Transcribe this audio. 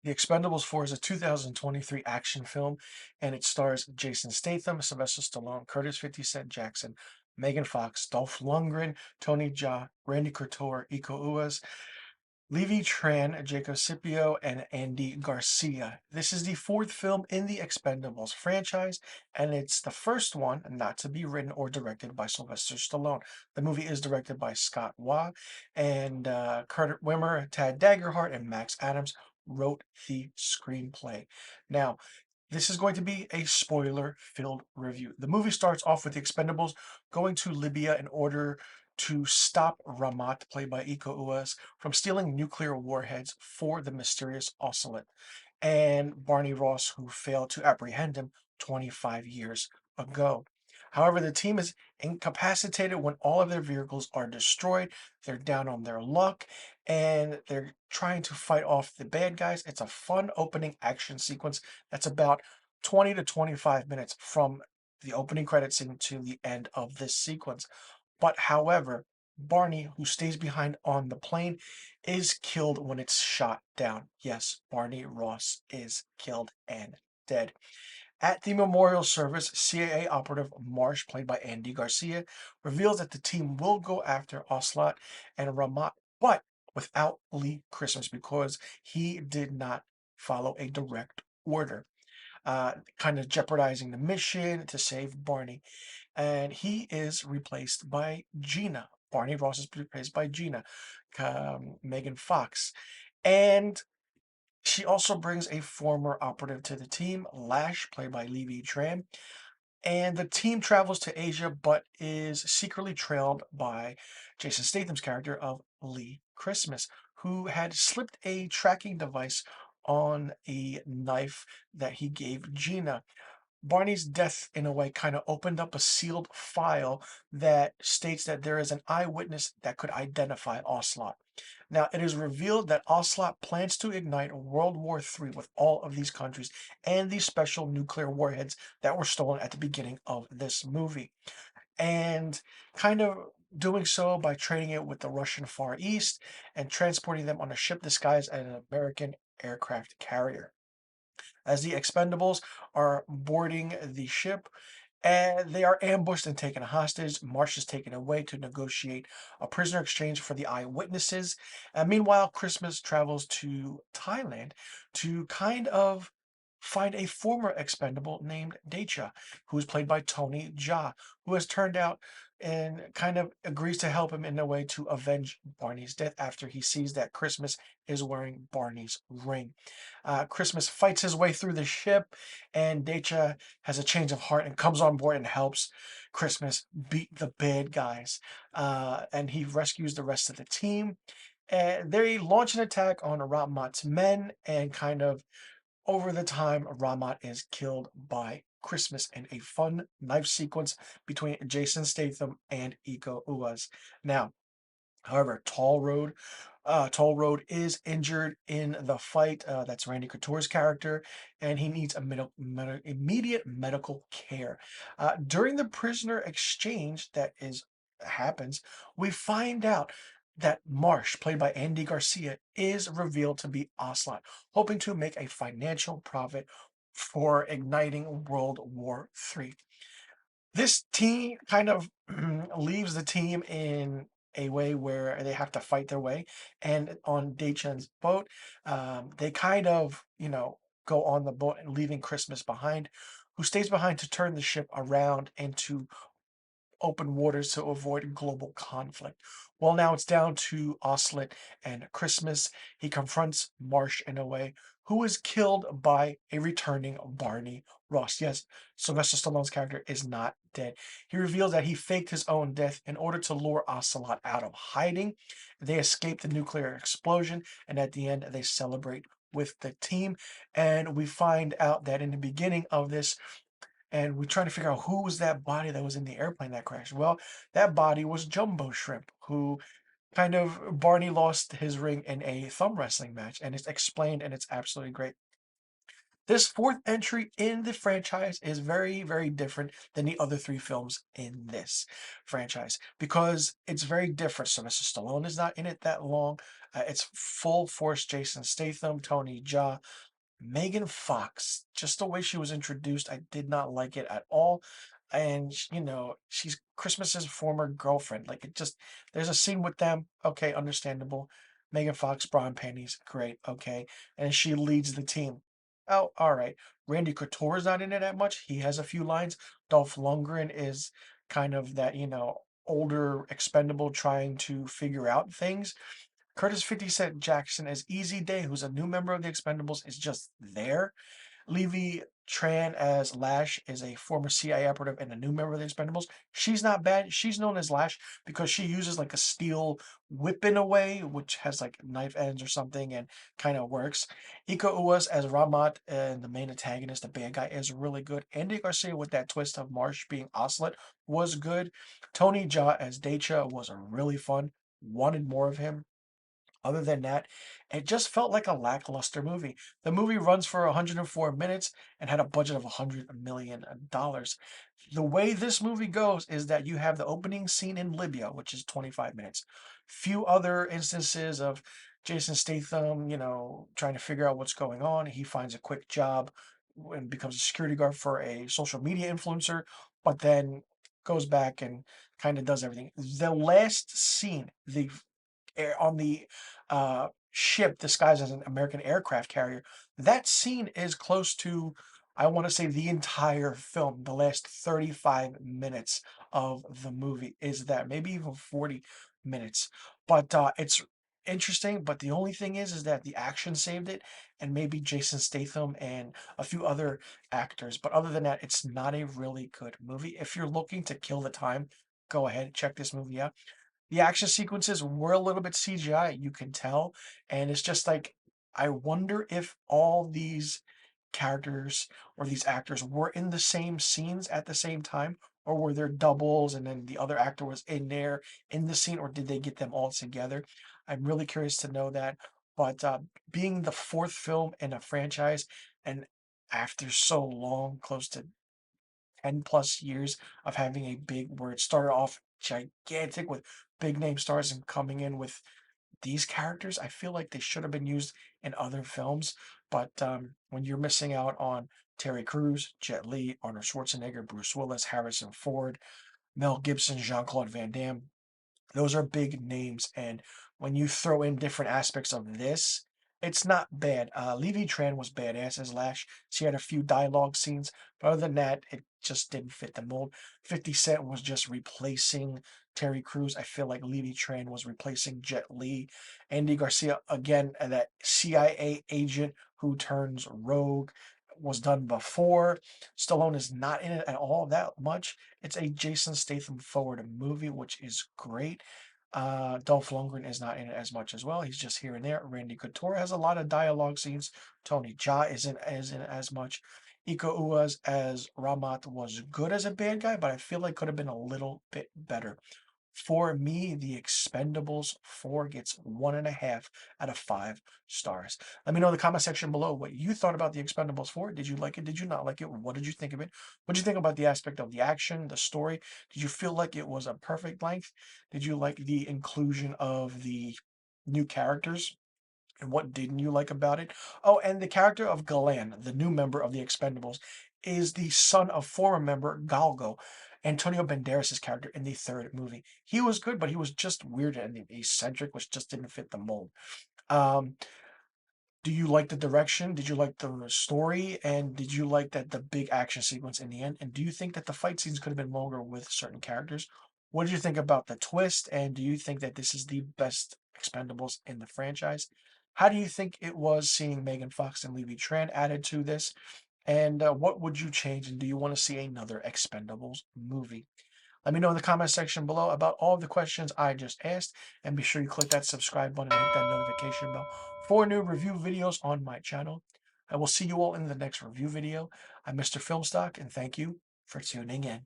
The Expendables 4 is a 2023 action film, and it stars Jason Statham, Sylvester Stallone, Curtis 50 Cent Jackson, Megan Fox, Dolph Lundgren, Tony Jaa, Randy Couture, Iko Uwais, Levi Tran, Jacob Scipio, and Andy Garcia. This is the fourth film in the Expendables franchise, and it's the first one not to be written or directed by Sylvester Stallone. The movie is directed by Scott Waugh, and Carter Wimmer, Tad Daggerhart, and Max Adams wrote the screenplay. Now, this is going to be a spoiler filled review. The movie starts off with the Expendables going to Libya in order to stop Ramat, played by Iko Uwais, from stealing nuclear warheads for the mysterious Ocelot, and Barney Ross, who failed to apprehend him 25 years ago. However, the team is incapacitated when all of their vehicles are destroyed. They're down on their luck and they're trying to fight off the bad guys. It's a fun opening action sequence that's about 20 to 25 minutes from the opening credits scene to the end of this sequence. But however, Barney, who stays behind on the plane, is killed when it's shot down. Yes, Barney Ross is killed and dead. At the memorial service, CIA operative Marsh, played by Andy Garcia, reveals that the team will go after Ocelot and Ramat, but without Lee Christmas because he did not follow a direct order, kind of jeopardizing the mission to save Barney. And he is replaced by Gina. Barney Ross is replaced by Gina, Megan Fox. And she also brings a former operative to the team, Lash, played by Levi Tran. And the team travels to Asia, but is secretly trailed by Jason Statham's character of Lee Christmas, who had slipped a tracking device on a knife that he gave Gina. Barney's death, in a way, kind of opened up a sealed file that states that there is an eyewitness that could identify Ocelot. Now, it is revealed that Ocelot plans to ignite World War III with all of these countries and these special nuclear warheads that were stolen at the beginning of this movie. And kind of doing so by trading it with the Russian Far East and transporting them on a ship disguised as an American aircraft carrier. As the Expendables are boarding the ship, and they are ambushed and taken hostage. Marsh is taken away to negotiate a prisoner exchange for the eyewitnesses. And meanwhile, Christmas travels to Thailand to kind of find a former expendable named Decha, who is played by Tony Jaa, who has turned out and kind of agrees to help him in a way to avenge Barney's death after he sees that Christmas is wearing Barney's ring. Christmas fights his way through the ship, and Decha has a change of heart and comes on board and helps Christmas beat the bad guys. And he rescues the rest of the team. And they launch an attack on Ramat's men, and kind of over the time, Ramat is killed by Christmas in a fun knife sequence between Jason Statham and Iko Uwais. Now, however, Toll Road is injured in the fight. That's Randy Couture's character, and he needs immediate medical care. During the prisoner exchange that is happens, we find out that Marsh, played by Andy Garcia, is revealed to be Ocelot, hoping to make a financial profit for igniting World War III. This team kind of leaves the team in a way where they have to fight their way. And on Deichen's boat, they kind of, go on the boat and leaving Christmas behind, who stays behind to turn the ship around into open waters to avoid global conflict. Well, now it's down to Oslet and Christmas. He confronts Marsh in a way, who is killed by a returning Barney Ross. Yes, Sylvester Stallone's character is not dead. He reveals that he faked his own death in order to lure Ocelot out of hiding. They escape the nuclear explosion, and at the end, they celebrate with the team. And we find out that in the beginning of this, and we're trying to figure out who was that body that was in the airplane that crashed. Well, that body was Jumbo Shrimp, who kind of Barney lost his ring in a thumb wrestling match, and it's explained and it's absolutely great. This fourth entry in the franchise is very, very different than the other three films in this franchise because it's very different. Sylvester Stallone is not in it that long. It's full force Jason Statham, Tony Jaa, Megan Fox, just the way she was introduced, I did not like it at all. And she's Christmas's former girlfriend. Like it just there's a scene with them, okay, understandable. Megan Fox, bra and panties, great, okay. And she leads the team. Oh, all right. Randy Couture is not in it that much. He has a few lines. Dolph Lundgren is kind of that, older expendable trying to figure out things. Curtis 50 Cent Jackson as Easy Day, who's a new member of the Expendables, is just there. Levy Tran as Lash is a former CIA operative and a new member of the Expendables. She's not bad. She's known as Lash because she uses like a steel whip in a way, which has like knife ends or something and kind of works. Iko Uwais as Ramat and the main antagonist, the bad guy, is really good. Andy Garcia with that twist of Marsh being Oslet was good. Tony Jaa as Dacha was a really fun. Wanted more of him. Other than that, it just felt like a lackluster movie. The movie runs for 104 minutes and had a budget of $100 million. The way this movie goes is that you have the opening scene in Libya, which is 25 minutes. Few other instances of Jason Statham, trying to figure out what's going on. He finds a quick job and becomes a security guard for a social media influencer, but then goes back and kind of does everything. The last scene, the on the ship disguised as an American aircraft carrier. That scene is close to, I want to say, the entire film. The last 35 minutes of the movie is that, maybe even 40 minutes. But it's interesting. But the only thing is that the action saved it, and maybe Jason Statham and a few other actors. But other than that, it's not a really good movie. If you're looking to kill the time, go ahead, check this movie out. The action sequences were a little bit CGI, you can tell, and it's just like I wonder if all these characters or these actors were in the same scenes at the same time, or were there doubles and then the other actor was in there in the scene, or did they get them all together? I'm really curious to know that. But being the fourth film in a franchise, and after so long, close to 10 plus years of having a big where it started off gigantic with big name stars and coming in with these characters, I feel like they should have been used in other films. But when you're missing out on Terry Crews, Jet Li, Arnold Schwarzenegger, Bruce Willis, Harrison Ford, Mel Gibson, Jean-Claude Van Damme, those are big names, and when you throw in different aspects of this, it's not bad. Levy Tran was badass as Lash. She had a few dialogue scenes, but other than that, it just didn't fit the mold. 50 Cent was just replacing Terry Crews. I feel like Levy Tran was replacing Jet Li. Andy Garcia, again, that CIA agent who turns rogue, was done before. Stallone is not in it at all that much. It's a Jason Statham forward movie, which is great. Dolph Lundgren is not in it as much as well. He's just here and there. Randy Couture has a lot of dialogue scenes. Tony Jaa isn't as much. Iko Uwais as Ramat was good as a bad guy, but I feel like could have been a little bit better. For me, The Expendables 4 gets 1.5 out of 5 stars. Let me know in the comment section below what you thought about The Expendables 4. Did you like it? Did you not like it? What did you think of it? What did you think about the aspect of the action, the story? Did you feel like it was a perfect length? Did you like the inclusion of the new characters? And what didn't you like about it? Oh, and the character of Galan, the new member of the Expendables, is the son of former member Galgo, Antonio Banderas' character in the third movie. He was good, but he was just weird and eccentric, which just didn't fit the mold. Um, do you like the direction? Did you like the story? And did you like that the big action sequence in the end? And do you think that the fight scenes could have been longer with certain characters? What did you think about the twist? And do you think that this is the best Expendables in the franchise? How do you think it was seeing Megan Fox and Levy Tran added to this? And what would you change? And do you want to see another Expendables movie? Let me know in the comment section below about all of the questions I just asked, and be sure you click that subscribe button and hit that notification bell for new review videos on my channel. I will see you all in the next review video. I'm Mr. Filmstock, and thank you for tuning in.